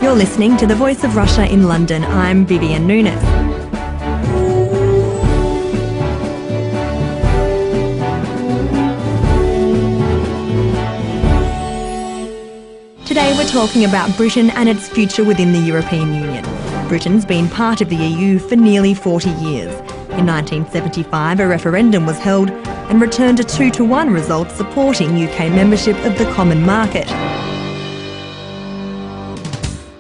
You're listening to The Voice of Russia in London. I'm Vivian Nunes. Today we're talking about Britain and its future within the European Union. Britain's been part of the EU for nearly 40 years. In 1975, a referendum was held and returned a 2-to-1 result supporting UK membership of the common market.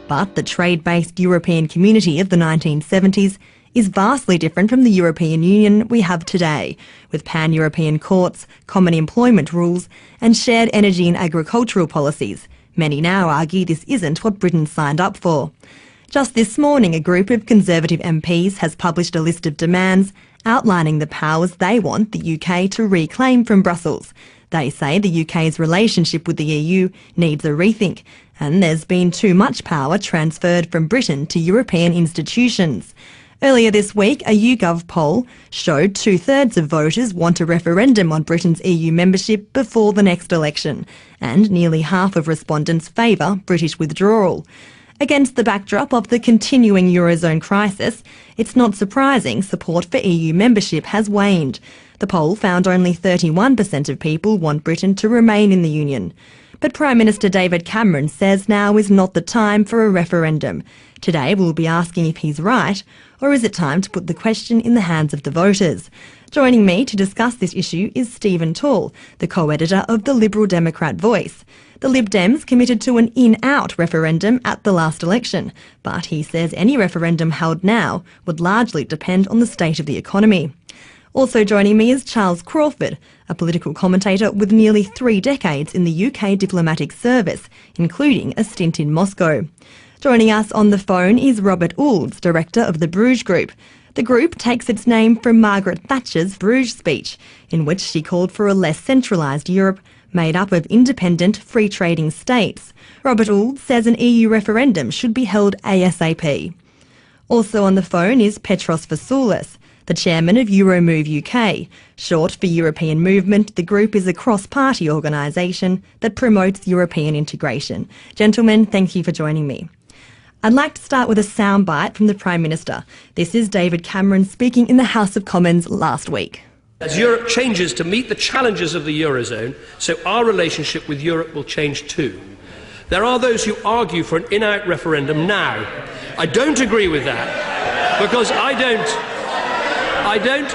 But the trade-based European community of the 1970s is vastly different from the European Union we have today, with pan-European courts, common employment rules and shared energy and agricultural policies. Many now argue this isn't what Britain signed up for. Just this morning, a group of Conservative MPs has published a list of demands outlining the powers they want the UK to reclaim from Brussels. They say the UK's relationship with the EU needs a rethink, and there's been too much power transferred from Britain to European institutions. Earlier this week, a YouGov poll showed 2/3 of voters want a referendum on Britain's EU membership before the next election, and nearly half of respondents favour British withdrawal. Against the backdrop of the continuing Eurozone crisis, it's not surprising support for EU membership has waned. The poll found only 31% of people want Britain to remain in the Union. But Prime Minister David Cameron says now is not the time for a referendum. Today we'll be asking if he's right, or is it time to put the question in the hands of the voters? Joining me to discuss this issue is Stephen Tall, the co-editor of the Liberal Democrat Voice. The Lib Dems committed to an in-out referendum at the last election, but he says any referendum held now would largely depend on the state of the economy. Also joining me is Charles Crawford, a political commentator with nearly 3 decades in the UK diplomatic service, including a stint in Moscow. Joining us on the phone is Robert Oulds, director of the Bruges Group. The group takes its name from Margaret Thatcher's Bruges speech, in which she called for a less centralised Europe made up of independent, free-trading states. Robert Oulds says an EU referendum should be held ASAP. Also on the phone is Petros Vassoulis, the chairman of Euromove UK. Short for European Movement, the group is a cross-party organisation that promotes European integration. Gentlemen, thank you for joining me. I'd like to start with a soundbite from the Prime Minister. This is David Cameron speaking in the House of Commons last week. As Europe changes to meet the challenges of the Eurozone, so our relationship with Europe will change too. There are those who argue for an in-out referendum now. I don't agree with that, because I don't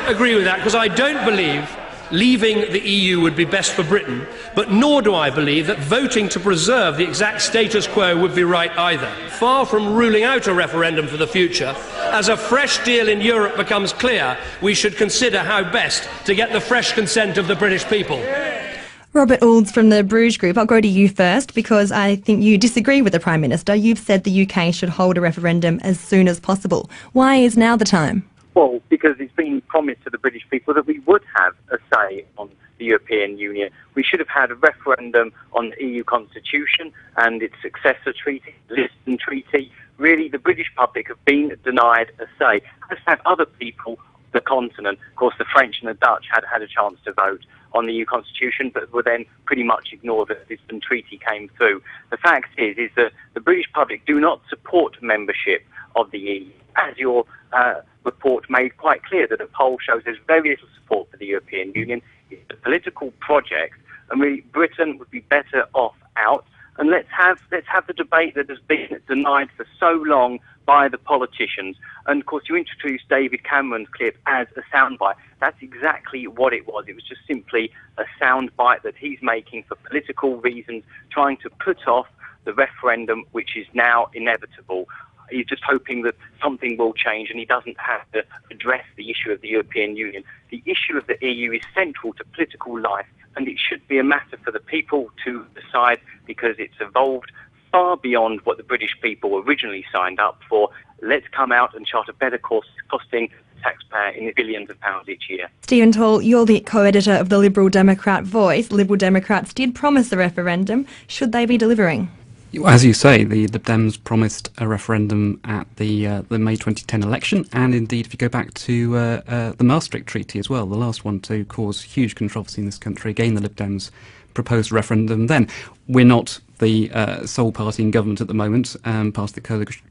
agree with that because I don't believe leaving the EU would be best for Britain, but nor do I believe that voting to preserve the exact status quo would be right either. Far from ruling out a referendum for the future, as a fresh deal in Europe becomes clear, we should consider how best to get the fresh consent of the British people. Robert Oulds from the Bruges Group, I'll go to you first because I think you disagree with the Prime Minister. You've said the UK should hold a referendum as soon as possible. Why is now the time? Well, because it's been promised to the British people that we would have a say on the European Union. We should have had a referendum on the EU Constitution and its successor treaty, the Lisbon Treaty. Really, the British public have been denied a say, as have other people on the continent. Of course, the French and the Dutch had a chance to vote on the EU Constitution, but were then pretty much ignored as the Lisbon Treaty came through. The fact is that the British public do not support membership of the EU. As your report made quite clear, that a poll shows there's very little support for the European Union. It's a political project, and really Britain would be better off out. And let's have the debate that has been denied for so long by the politicians. And of course, you introduced David Cameron's clip as a soundbite. That's exactly what it was. It was just simply a soundbite that he's making for political reasons, trying to put off the referendum, which is now inevitable. He's just hoping that something will change and he doesn't have to address the issue of the European Union. The issue of the EU is central to political life, and it should be a matter for the people to decide, because it's evolved far beyond what the British people originally signed up for. Let's come out and chart a better course, costing the taxpayer in the billions of pounds each year. Stephen Tall, you're the co-editor of the Liberal Democrat Voice. Liberal Democrats did promise a referendum. Should they be delivering? As you say, the Lib Dems promised a referendum at the May 2010 election, and indeed, if you go back to the Maastricht Treaty as well, the last one to cause huge controversy in this country, again the Lib Dems proposed referendum then. We're not the sole party in government at the moment. Part of the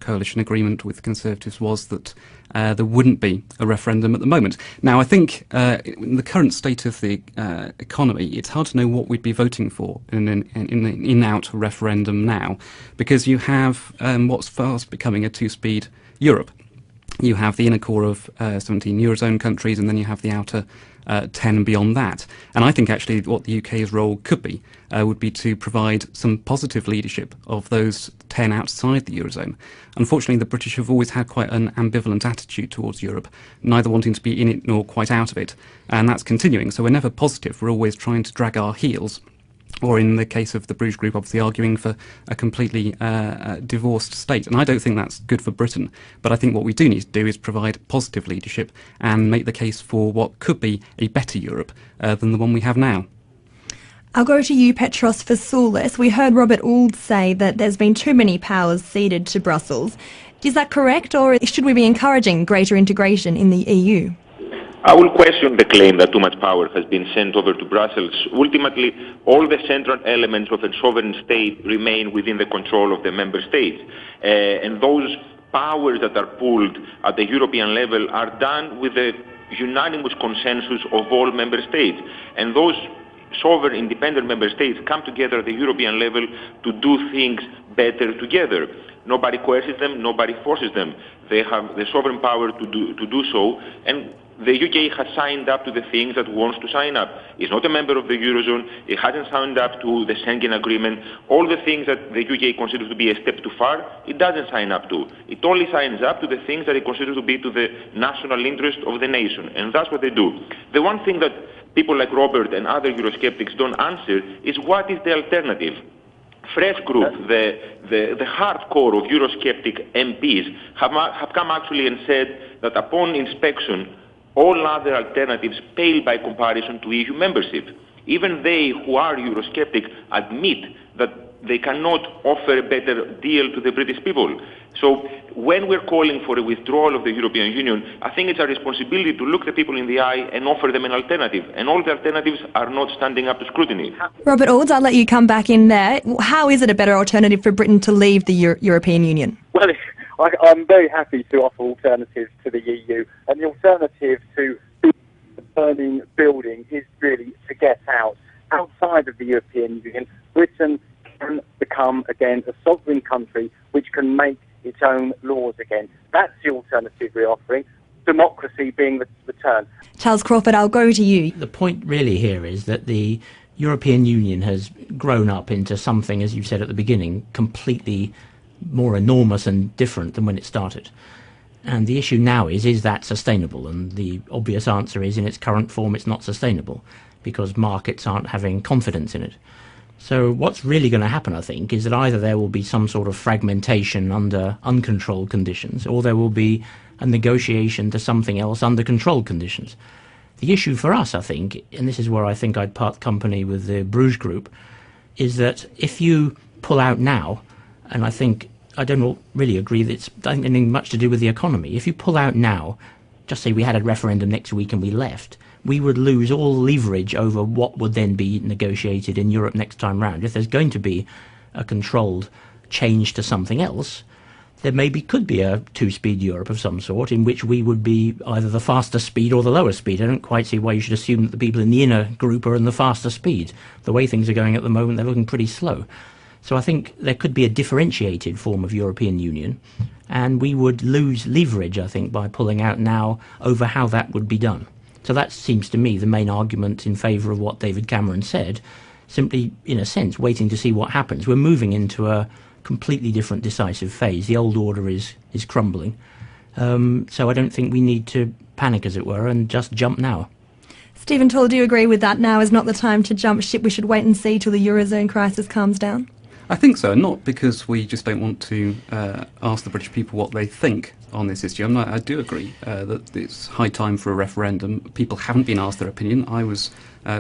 coalition agreement with the Conservatives was that there wouldn't be a referendum at the moment. Now, I think in the current state of the economy, it's hard to know what we'd be voting for in an in-out referendum now, because you have what's fast becoming a two-speed Europe. You have the inner core of 17 Eurozone countries, and then you have the outer 10 and beyond that. And I think actually what the UK's role could be would be to provide some positive leadership of those 10 outside the Eurozone. Unfortunately, the British have always had quite an ambivalent attitude towards Europe, neither wanting to be in it nor quite out of it. And that's continuing. So we're never positive. We're always trying to drag our heels. Or in the case of the Bruges Group, obviously arguing for a completely divorced state. And I don't think that's good for Britain. But I think what we do need to do is provide positive leadership and make the case for what could be a better Europe than the one we have now. I'll go to you, Petros Fasoulis. We heard Robert Ould say that there's been too many powers ceded to Brussels. Is that correct, or should we be encouraging greater integration in the EU? I will question the claim that too much power has been sent over to Brussels. Ultimately, all the central elements of a sovereign state remain within the control of the member states. And those powers that are pulled at the European level are done with the unanimous consensus of all member states. And those sovereign independent member states come together at the European level to do things better together. Nobody coerces them, nobody forces them. They have the sovereign power to do so, and the UK has signed up to the things that it wants to sign up. It's not a member of the Eurozone, it hasn't signed up to the Schengen Agreement. All the things that the UK considers to be a step too far, it doesn't sign up to. It only signs up to the things that it considers to be to the national interest of the nation, and that's what they do. The one thing that people like Robert and other Eurosceptics don't answer is what is the alternative. Fresh Group, the hardcore of Eurosceptic MPs, have come actually and said that upon inspection, all other alternatives pale by comparison to EU membership. Even they who are Eurosceptic admit that they cannot offer a better deal to the British people. So when we're calling for a withdrawal of the European Union, I think it's our responsibility to look the people in the eye and offer them an alternative. And all the alternatives are not standing up to scrutiny. Robert Ould, I'll let you come back in there. How is it a better alternative for Britain to leave the European Union? Well, I'm very happy to offer alternatives to the EU, and the alternative to the burning building is really to get out. Outside of the European Union, Britain can become again a sovereign country which can make its own laws again. That's the alternative we're offering, democracy being the return. Charles Crawford, I'll go to you. The point really here is that the European Union has grown up into something, as you said at the beginning, completely more enormous and different than when it started. And the issue now is that sustainable? And the obvious answer is, in its current form, it's not sustainable, because markets aren't having confidence in it. So what's really going to happen, I think, is that either there will be some sort of fragmentation under uncontrolled conditions, or there will be a negotiation to something else under controlled conditions. The issue for us, I think, and this is where I think I'd part company with the Bruges Group, is that if you pull out now, and I don't really agree that it's anything much to do with the economy. If you pull out now, just say we had a referendum next week and we left, we would lose all leverage over what would then be negotiated in Europe next time round. If there's going to be a controlled change to something else, there could be a two-speed Europe of some sort in which we would be either the faster speed or the lower speed. I don't quite see why you should assume that the people in the inner group are in the faster speed. The way things are going at the moment, they're looking pretty slow. So I think there could be a differentiated form of European Union, and we would lose leverage, I think, by pulling out now over how that would be done. So that seems to me the main argument in favour of what David Cameron said, simply, in a sense, waiting to see what happens. We're moving into a completely different decisive phase. The old order is crumbling. So I don't think we need to panic, as it were, and just jump now. Stephen Toole, do you agree with that? Now is not the time to jump ship. We should wait and see till the Eurozone crisis calms down? I think so, not because we just don't want to ask the British people what they think on this issue. I do agree that it's high time for a referendum. People haven't been asked their opinion. I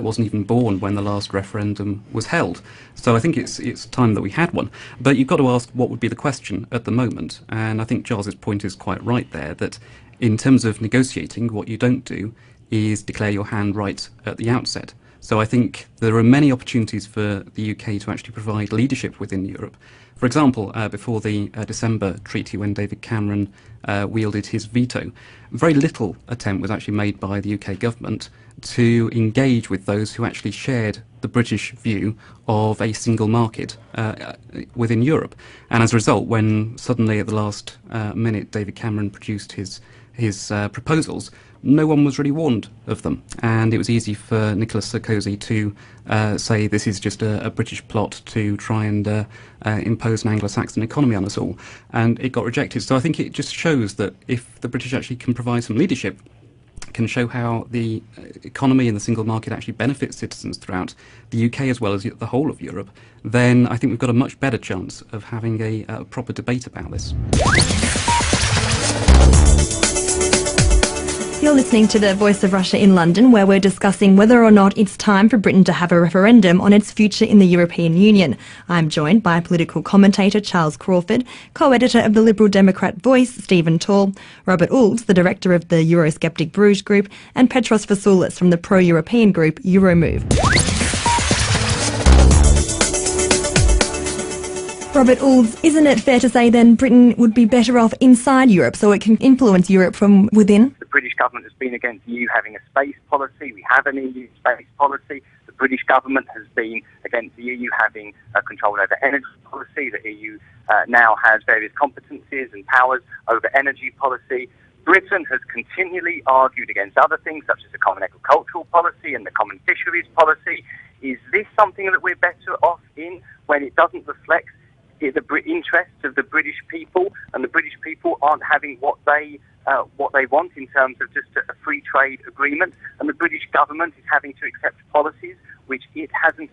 wasn't even born when the last referendum was held. So I think it's time that we had one. But you've got to ask what would be the question at the moment. And I think Charles's point is quite right there, that in terms of negotiating, what you don't do is declare your hand right at the outset. So I think there are many opportunities for the UK to actually provide leadership within Europe. For example, before the December treaty, when David Cameron wielded his veto, very little attempt was actually made by the UK government to engage with those who actually shared the British view of a single market within Europe. And as a result, when suddenly at the last minute David Cameron produced his proposals, no one was really warned of them. And it was easy for Nicolas Sarkozy to say this is just a British plot to try and impose an Anglo-Saxon economy on us all. And it got rejected. So I think it just shows that if the British actually can provide some leadership, can show how the economy and the single market actually benefits citizens throughout the UK as well as the whole of Europe, then I think we've got a much better chance of having a proper debate about this. You're listening to the Voice of Russia in London, where we're discussing whether or not it's time for Britain to have a referendum on its future in the European Union. I'm joined by political commentator Charles Crawford, co-editor of the Liberal Democrat Voice, Stephen Tall, Robert Oulds, the director of the Eurosceptic Bruges Group, and Petros Vassoulis from the pro-European group Euromove. Robert Oulds, isn't it fair to say then Britain would be better off inside Europe so it can influence Europe from within? The British government has been against the EU having a space policy. We have an EU space policy. The British government has been against the EU having control over energy policy. The EU now has various competencies and powers over energy policy. Britain has continually argued against other things such as the common agricultural policy and the common fisheries policy. Is this something that we're better off in when it doesn't reflect the interests of the British people, and the British people aren't having what they want in terms of just a free trade agreement, and the British government is having to accept policies which it hasn't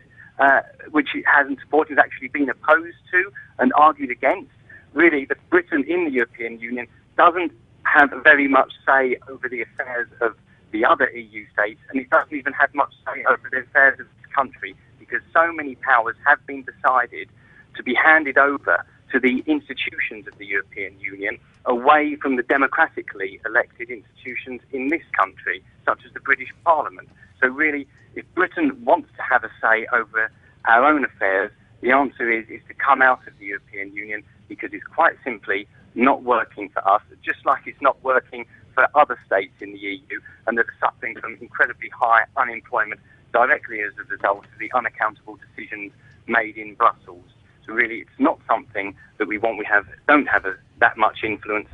supported, has actually been opposed to and argued against. Really, the Britain in the European Union doesn't have very much say over the affairs of the other EU states, and it doesn't even have much say over the affairs of this country, because so many powers have been decided to be handed over to the institutions of the European Union away from the democratically elected institutions in this country, such as the British Parliament. So really, if Britain wants to have a say over our own affairs, the answer is to come out of the European Union, because it's quite simply not working for us, just like it's not working for other states in the EU, and that are suffering from incredibly high unemployment directly as a result of the unaccountable decisions made in Brussels. So really, it's not something that we want. We don't have that much influence,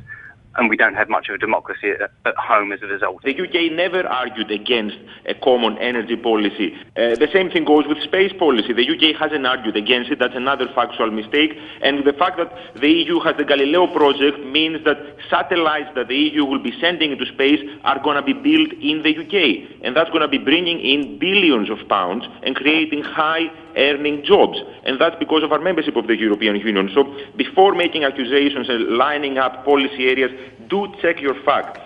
and we don't have much of a democracy at home as a result. The UK never argued against a common energy policy. The same thing goes with space policy. The UK hasn't argued against it. That's another factual mistake. And the fact that the EU has the Galileo project means that satellites that the EU will be sending into space are going to be built in the UK. And that's going to be bringing in billions of pounds and creating high-earning jobs. And that's because of our membership of the European Union. So before making accusations and lining up policy areas, do check your facts.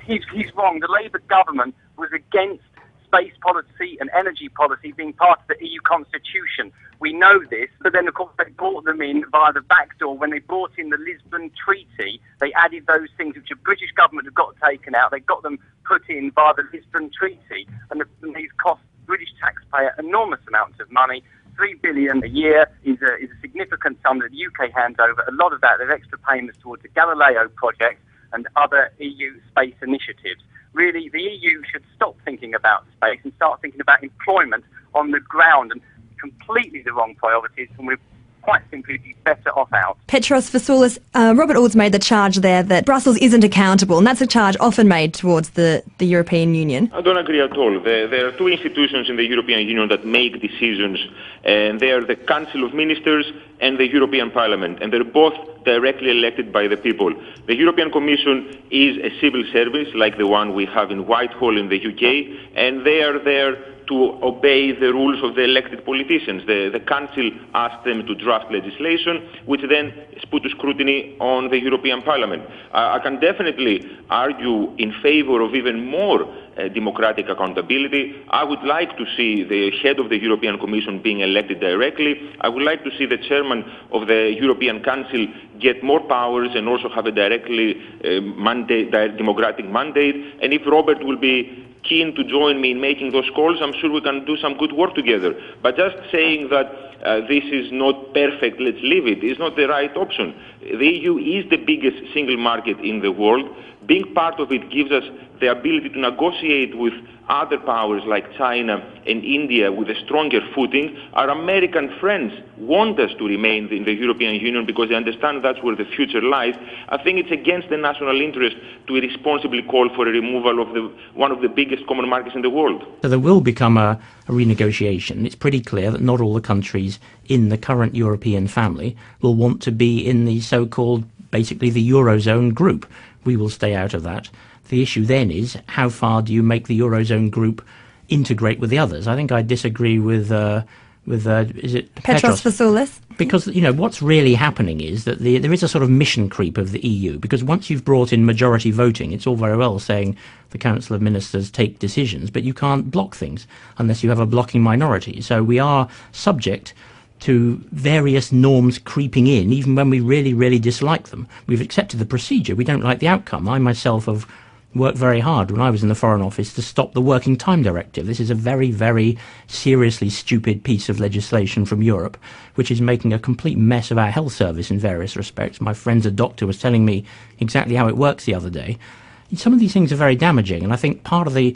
He's wrong. The Labour government was against space policy and energy policy being part of the EU constitution. We know this, but then of course they brought them in via the back door. When they brought in the Lisbon Treaty, they added those things which the British government had got taken out. They got them put in via the Lisbon Treaty, and these cost British taxpayer enormous amounts of money. 3 billion a year is a significant sum that the UK hands over. A lot of that, there's extra payments towards the Galileo project and other EU space initiatives. Really, the EU should stop thinking about space and start thinking about employment on the ground, and completely the wrong priorities, and we're quite simply be better off out. Petros Vassoulis, Robert Oulds made the charge there that Brussels isn't accountable, and that's a charge often made towards the European Union. I don't agree at all. There are two institutions in the European Union that make decisions, and they are the Council of Ministers and the European Parliament, and they're both directly elected by the people. The European Commission is a civil service like the one we have in Whitehall in the UK, and they are there to obey the rules of the elected politicians. The Council asks them to draft legislation, which then is put to scrutiny on the European Parliament. I can definitely argue in favor of even more democratic accountability. I would like to see the head of the European Commission being elected directly. I would like to see the chairman of the European Council get more powers and also have a directly democratic mandate. And if Robert will be keen to join me in making those calls, I'm sure we can do some good work together. But just saying that this is not perfect, let's leave it, is not the right option. The EU is the biggest single market in the world. Being part of it gives us the ability to negotiate with other powers like China and India with a stronger footing. Our American friends want us to remain in the European Union because they understand that's where the future lies. I think it's against the national interest to irresponsibly call for a removal of one of the biggest common markets in the world. So there will become a renegotiation. It's pretty clear that not all the countries in the current European family will want to be in the so-called, basically the Eurozone group. We will stay out of that. The issue then is, how far do you make the Eurozone group integrate with the others? I think I disagree with is it Petros Vassoulis? Because, what's really happening is that there is a sort of mission creep of the EU, because once you've brought in majority voting, it's all very well saying the Council of Ministers take decisions, but you can't block things unless you have a blocking minority. So we are subject to various norms creeping in, even when we really, really dislike them. We've accepted the procedure. We don't like the outcome. I myself have worked very hard when I was in the Foreign Office to stop the Working Time Directive. This is a very, very seriously stupid piece of legislation from Europe, which is making a complete mess of our health service in various respects. My friend's a doctor was telling me exactly how it works the other day. Some of these things are very damaging, and I think part of the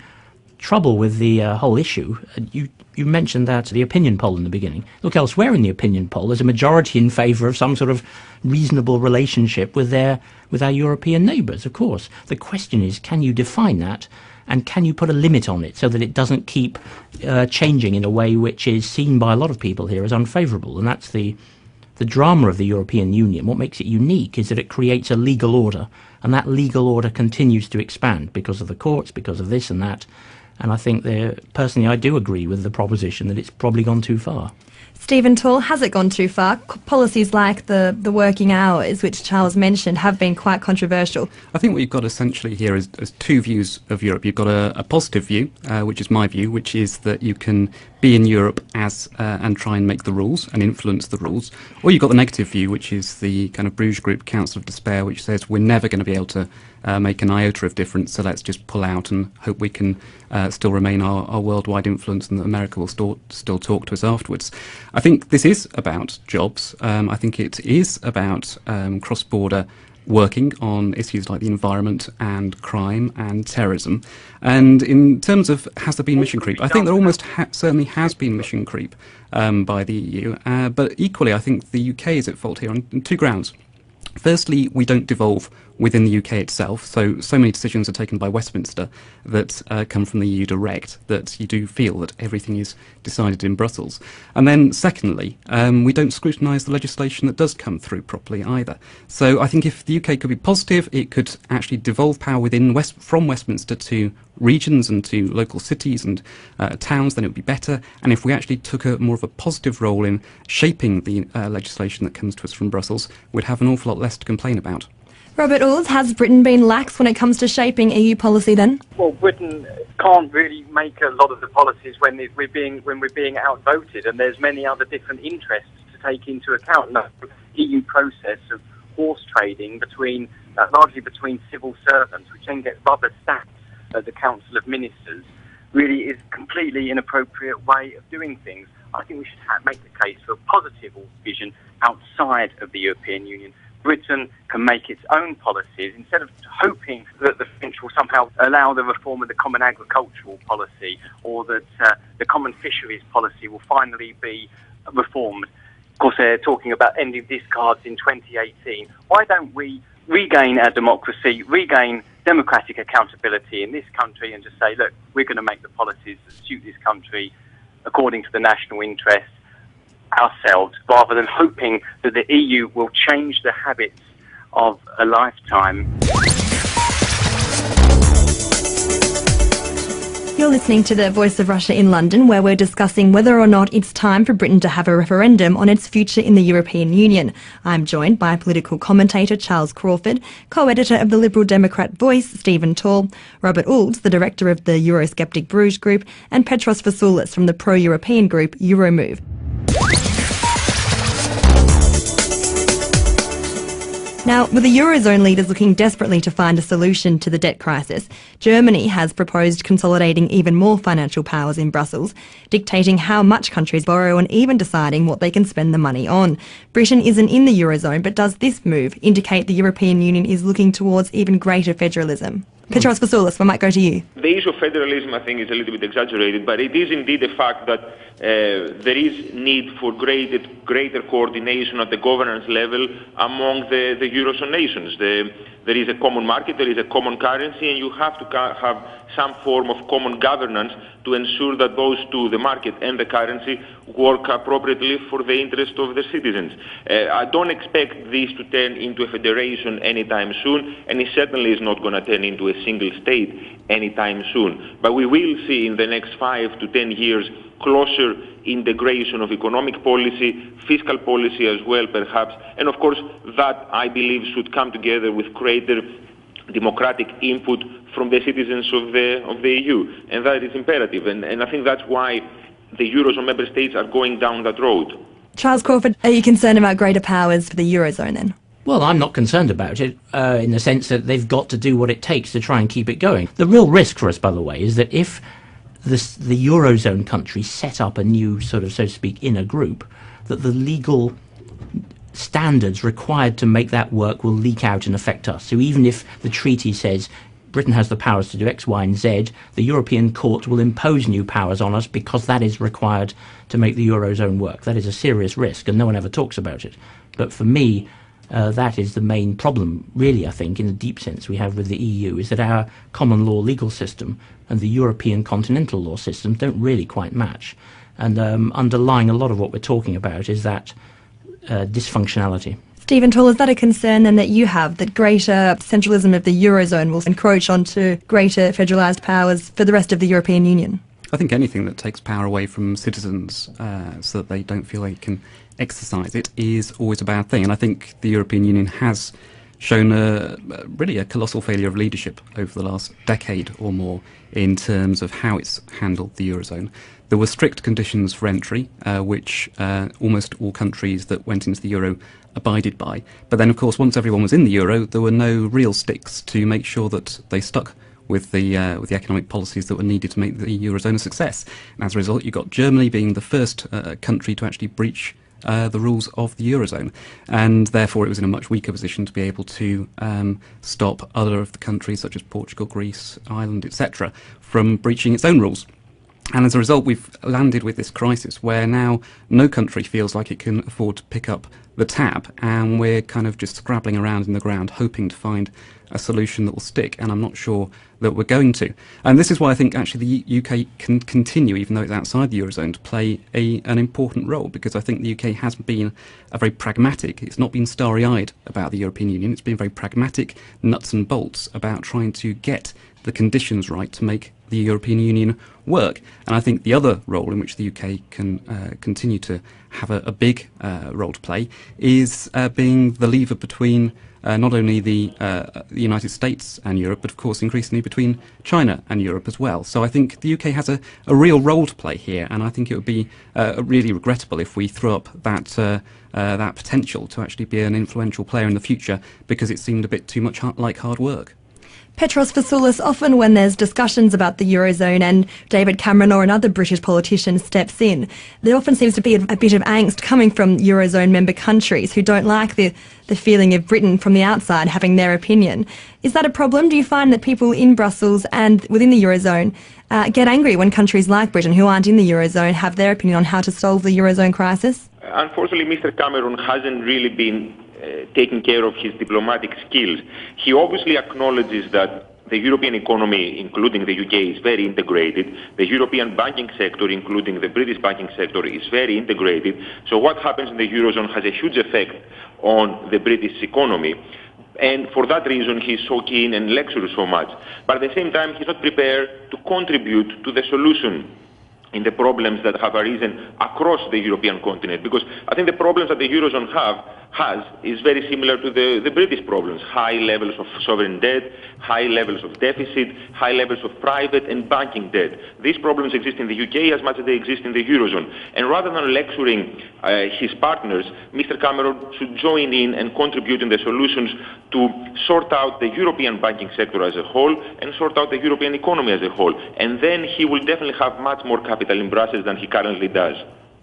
trouble with the whole issue, you mentioned that the opinion poll in the beginning. Look elsewhere in the opinion poll, there's a majority in favour of some sort of reasonable relationship with our European neighbours, of course. The question is, can you define that, and can you put a limit on it so that it doesn't keep changing in a way which is seen by a lot of people here as unfavourable? And that's the drama of the European Union. What makes it unique is that it creates a legal order, and that legal order continues to expand because of the courts, because of this and that. And I think personally I do agree with the proposition that it's probably gone too far. Stephen Tall, has it gone too far? Policies like the working hours, which Charles mentioned, have been quite controversial. I think what you've got essentially here is two views of Europe. You've got a positive view, which is my view, which is that you can be in Europe and try and make the rules and influence the rules. Or you've got the negative view, which is the kind of Bruges Group Council of Despair, which says we're never going to be able to make an iota of difference, so let's just pull out and hope we can still remain our worldwide influence and that America will still talk to us afterwards. I think this is about jobs. I think it is about cross-border working on issues like the environment and crime and terrorism. And in terms of has there been mission creep, I think there almost certainly has been mission creep by the EU. But equally, I think the UK is at fault here on two grounds. Firstly, we don't devolve within the UK itself, so many decisions are taken by Westminster that come from the EU direct, that you do feel that everything is decided in Brussels. And then secondly, we don't scrutinise the legislation that does come through properly either. So I think if the UK could be positive, it could actually devolve power from Westminster to regions and to local cities and towns, then it would be better. And if we actually took more of a positive role in shaping the legislation that comes to us from Brussels, we'd have an awful lot less to complain about. Robert Ould, has Britain been lax when it comes to shaping EU policy then? Well, Britain can't really make a lot of the policies when we're being outvoted, and there's many other different interests to take into account. The EU process of horse trading largely between civil servants, which then gets rubber stamped at the Council of Ministers, really is a completely inappropriate way of doing things. I think we should make the case for a positive vision outside of the European Union. Britain can make its own policies instead of hoping that the French will somehow allow the reform of the common agricultural policy, or that the common fisheries policy will finally be reformed. Of course, they're talking about ending discards in 2018. Why don't we regain our democracy, regain democratic accountability in this country, and just say, look, we're going to make the policies that suit this country according to the national interest ourselves, rather than hoping that the EU will change the habits of a lifetime. You're listening to the Voice of Russia in London, where we're discussing whether or not it's time for Britain to have a referendum on its future in the European Union. I'm joined by political commentator Charles Crawford, co-editor of the Liberal Democrat Voice, Stephen Tall, Robert Ould, the director of the Eurosceptic Bruges Group, and Petros Vassoulis from the pro-European group Euromove. Now, with the Eurozone leaders looking desperately to find a solution to the debt crisis, Germany has proposed consolidating even more financial powers in Brussels, dictating how much countries borrow and even deciding what they can spend the money on. Britain isn't in the Eurozone, but does this move indicate the European Union is looking towards even greater federalism? Petros Vassoulis, I might go to you. The issue of federalism, I think, is a little bit exaggerated, but it is indeed a fact that there is need for greater coordination at the governance level among the Eurozone nations. There is a common market, there is a common currency, and you have to have some form of common governance to ensure that those two, the market and the currency, work appropriately for the interest of the citizens. I don't expect this to turn into a federation anytime soon, and it certainly is not going to turn into a single state anytime soon. But we will see in the next 5 to 10 years closer integration of economic policy, fiscal policy as well, perhaps. And of course, that, I believe, should come together with greater democratic input from the citizens of the EU. And that is imperative. And I think that's why the Eurozone member states are going down that road. Charles Crawford, are you concerned about greater powers for the Eurozone then? Well, I'm not concerned about it in the sense that they've got to do what it takes to try and keep it going. The real risk for us, by the way, is that if the Eurozone countries set up a new sort of, so to speak, inner group, that the legal standards required to make that work will leak out and affect us. So even if the treaty says Britain has the powers to do X, Y and Z, the European Court will impose new powers on us because that is required to make the Eurozone work. That is a serious risk, and no one ever talks about it. But for me, that is the main problem, really, I think, in the deep sense we have with the EU, is that our common law legal system and the European continental law system don't really quite match. And underlying a lot of what we're talking about is that dysfunctionality. Stephen Tall, is that a concern then that you have, that greater centralism of the Eurozone will encroach onto greater federalised powers for the rest of the European Union? I think anything that takes power away from citizens so that they don't feel they can exercise it is always a bad thing. And I think the European Union has shown really a colossal failure of leadership over the last decade or more in terms of how it's handled the Eurozone. There were strict conditions for entry, which almost all countries that went into the Euro abided by. But then, of course, once everyone was in the Euro, there were no real sticks to make sure that they stuck with the economic policies that were needed to make the Eurozone a success. And as a result, you got Germany being the first country to actually breach the rules of the Eurozone, and therefore it was in a much weaker position to be able to stop other of the countries such as Portugal, Greece, Ireland, etc. from breaching its own rules. And as a result, we've landed with this crisis where now no country feels like it can afford to pick up the tab, and we're kind of just scrabbling around in the ground hoping to find a solution that will stick, and I'm not sure that we're going to. And this is why I think actually the UK can continue, even though it's outside the Eurozone, to play an important role, because I think the UK has been a very pragmatic, it's not been starry-eyed about the European Union, it's been very pragmatic, nuts and bolts about trying to get the conditions right to make the European Union work. And I think the other role in which the UK can continue to have a big role to play is being the lever between not only the United States and Europe, but of course increasingly between China and Europe as well. So I think the UK has a real role to play here, and I think it would be really regrettable if we threw up that potential to actually be an influential player in the future because it seemed a bit too much like hard work. Petros Vassoulis, often when there's discussions about the Eurozone and David Cameron or another British politician steps in, there often seems to be a bit of angst coming from Eurozone member countries who don't like the feeling of Britain from the outside having their opinion. Is that a problem? Do you find that people in Brussels and within the Eurozone get angry when countries like Britain, who aren't in the Eurozone, have their opinion on how to solve the Eurozone crisis? Unfortunately, Mr. Cameron hasn't really been taking care of his diplomatic skills. He obviously acknowledges that the European economy, including the UK, is very integrated. The European banking sector, including the British banking sector, is very integrated. So what happens in the Eurozone has a huge effect on the British economy. And for that reason, he's so keen and lectures so much. But at the same time, he's not prepared to contribute to the solution in the problems that have arisen across the European continent. Because I think the problems that the Eurozone has is very similar to the British problems: high levels of sovereign debt, high levels of deficit, high levels of private and banking debt. These problems exist in the UK as much as they exist in the Eurozone. And rather than lecturing his partners, Mr. Cameron should join in and contribute in the solutions to sort out the European banking sector as a whole and sort out the European economy as a whole. And then he will definitely have much more capital in Brussels than he currently does.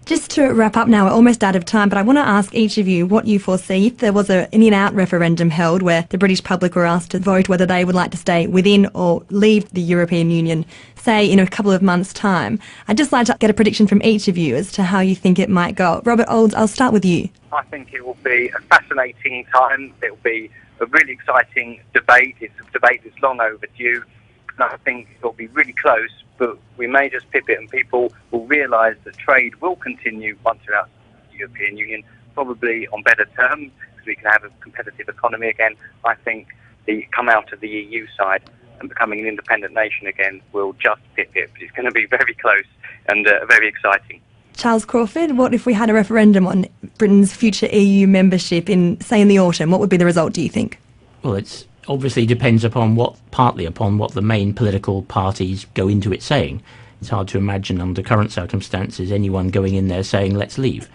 Just to wrap up now, we're almost out of time, but I want to ask each of you what you foresee if there was an in-out referendum held where the British public were asked to vote whether they would like to stay within or leave the European Union, say in a couple of months' time. I'd just like to get a prediction from each of you as to how you think it might go. Robert Olds, I'll start with you. I think it will be a fascinating time. It will be a really exciting debate. It's a debate that's long overdue. And I think it'll be really close, but we may just pip it and people will realise that trade will continue once we're out of the European Union, probably on better terms, because we can have a competitive economy again. I think the come out of the EU side and becoming an independent nation again will just pip it. But it's going to be very close and very exciting. Charles Crawford, what if we had a referendum on Britain's future EU membership in, say, in the autumn? What would be the result, do you think? Well, it's obviously depends partly upon what the main political parties go into it saying. It's hard to imagine under current circumstances anyone going in there saying, let's leave.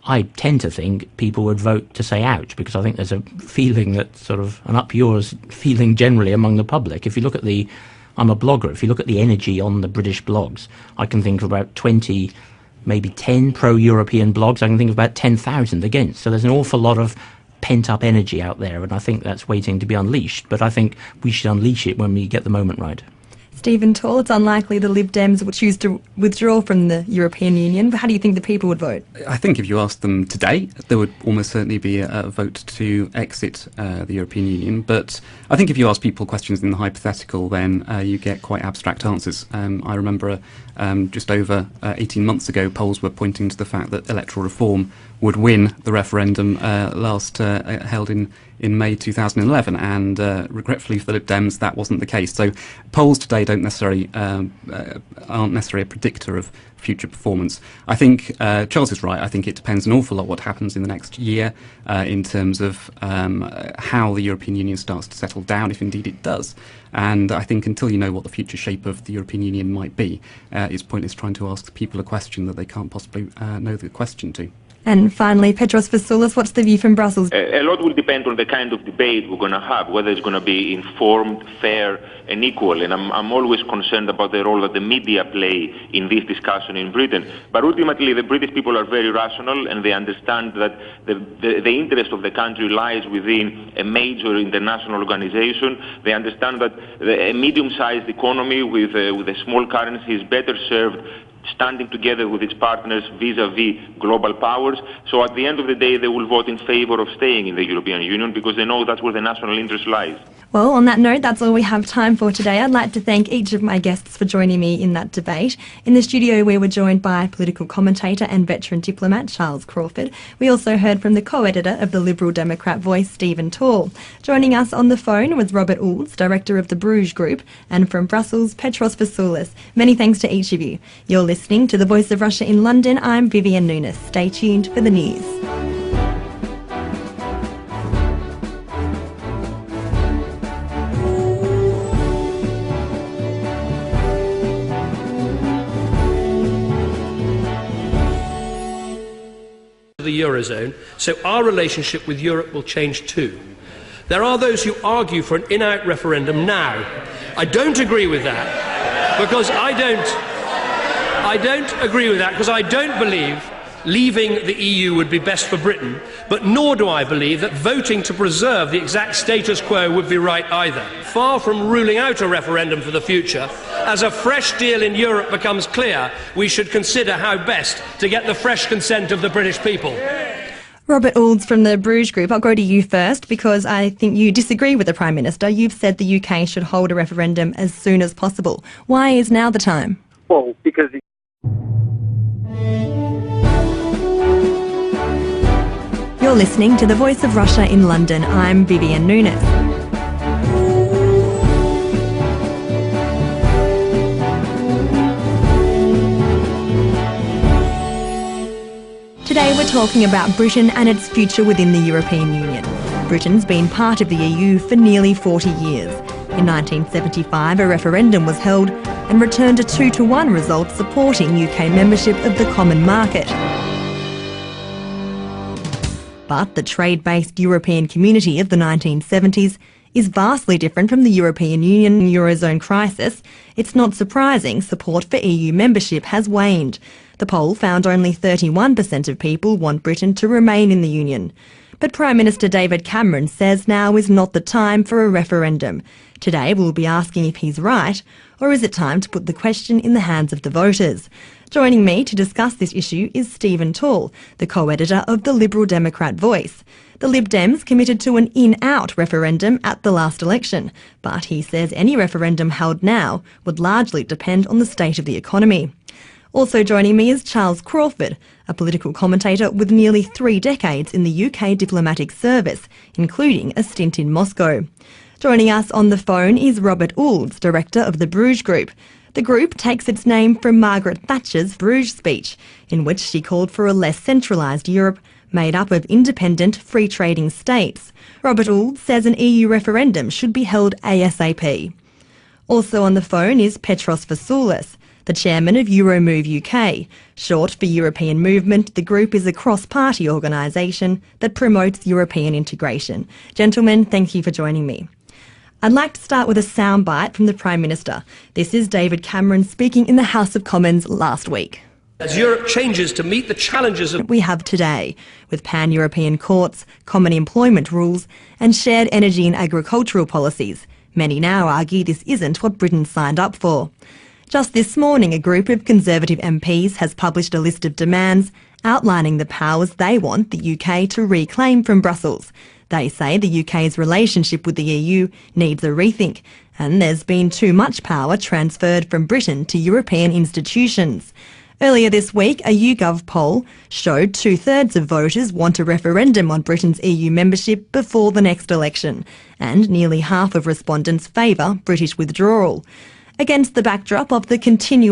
I tend to think people would vote to say out, because I think there's a feeling that sort of an up yours feeling generally among the public. If you look at I'm a blogger, if you look at the energy on the British blogs, I can think of about 20, maybe 10 pro-European blogs. I can think of about 10,000 against. So there's an awful lot of pent-up energy out there, and I think that's waiting to be unleashed. But I think we should unleash it when we get the moment right. Stephen Tall, it's unlikely the Lib Dems will choose to withdraw from the European Union, but how do you think the people would vote? I think if you asked them today, there would almost certainly be a vote to exit the European Union. But I think if you ask people questions in the hypothetical, then you get quite abstract answers. I remember just over 18 months ago, polls were pointing to the fact that electoral reform would win the referendum held in May 2011, and regretfully for the Lib Dems, that wasn't the case. So polls today aren't necessarily a predictor of future performance. I think Charles is right. I think it depends an awful lot what happens in the next year in terms of how the European Union starts to settle down, if indeed it does. And I think until you know what the future shape of the European Union might be, it's pointless trying to ask people a question that they can't possibly know the question to. And finally, Petros Vassoulis, what's the view from Brussels? A lot will depend on the kind of debate we're going to have, whether it's going to be informed, fair and equal. And I'm always concerned about the role that the media play in this discussion in Britain. But ultimately, the British people are very rational, and they understand that the interest of the country lies within a major international organization. They understand that a medium-sized economy with a small currency is better served standing together with its partners vis-à-vis global powers. So at the end of the day, they will vote in favour of staying in the European Union because they know that's where the national interest lies. Well, on that note, that's all we have time for today. I'd like to thank each of my guests for joining me in that debate. In the studio, we were joined by political commentator and veteran diplomat Charles Crawford. We also heard from the co-editor of the Liberal Democrat Voice, Stephen Tall. Joining us on the phone was Robert Olds, director of the Bruges Group, and from Brussels, Petros Vassoulis. Many thanks to each of you. You're listening to The Voice of Russia in London. I'm Vivian Nunes. Stay tuned for the news. The Eurozone, so our relationship with Europe will change too. There are those who argue for an in-out referendum now. I don't agree with that because I don't agree with that because I don't believe leaving the EU would be best for Britain, but nor do I believe that voting to preserve the exact status quo would be right either. Far from ruling out a referendum for the future, as a fresh deal in Europe becomes clear, we should consider how best to get the fresh consent of the British people. Robert Olds from the Bruges Group, I'll go to you first because I think you disagree with the Prime Minister. You've said the UK should hold a referendum as soon as possible. Why is now the time? Well, because You're listening to The Voice of Russia in London. I'm Vivian Nunes. Today we're talking about Britain and its future within the European Union. Britain's been part of the EU for nearly 40 years. In 1975, a referendum was held and returned a 2-to-1 result supporting UK membership of the common market. But the trade-based European community of the 1970s is vastly different from the European Union Eurozone crisis. It's not surprising support for EU membership has waned. The poll found only 31% of people want Britain to remain in the Union. But Prime Minister David Cameron says now is not the time for a referendum. Today we'll be asking if he's right, or is it time to put the question in the hands of the voters? Joining me to discuss this issue is Stephen Tall, the co-editor of the Liberal Democrat Voice. The Lib Dems committed to an in-out referendum at the last election, but he says any referendum held now would largely depend on the state of the economy. Also joining me is Charles Crawford, a political commentator with nearly 3 decades in the UK diplomatic service, including a stint in Moscow. Joining us on the phone is Robert Oulds, director of the Bruges Group. The group takes its name from Margaret Thatcher's Bruges speech, in which she called for a less centralised Europe made up of independent, free-trading states. Robert Oulds says an EU referendum should be held ASAP. Also on the phone is Petros Vassoulis, the chairman of Euromove UK. Short for European Movement, the group is a cross-party organisation that promotes European integration. Gentlemen, thank you for joining me. I'd like to start with a soundbite from the Prime Minister. This is David Cameron speaking in the House of Commons last week. As Europe changes to meet the challenges we have today, with pan-European courts, common employment rules and shared energy and agricultural policies, many now argue this isn't what Britain signed up for. Just this morning, a group of Conservative MPs has published a list of demands outlining the powers they want the UK to reclaim from Brussels. They say the UK's relationship with the EU needs a rethink, and there's been too much power transferred from Britain to European institutions. Earlier this week, a YouGov poll showed 2/3 of voters want a referendum on Britain's EU membership before the next election, and nearly half of respondents favour British withdrawal. Against the backdrop of the continuing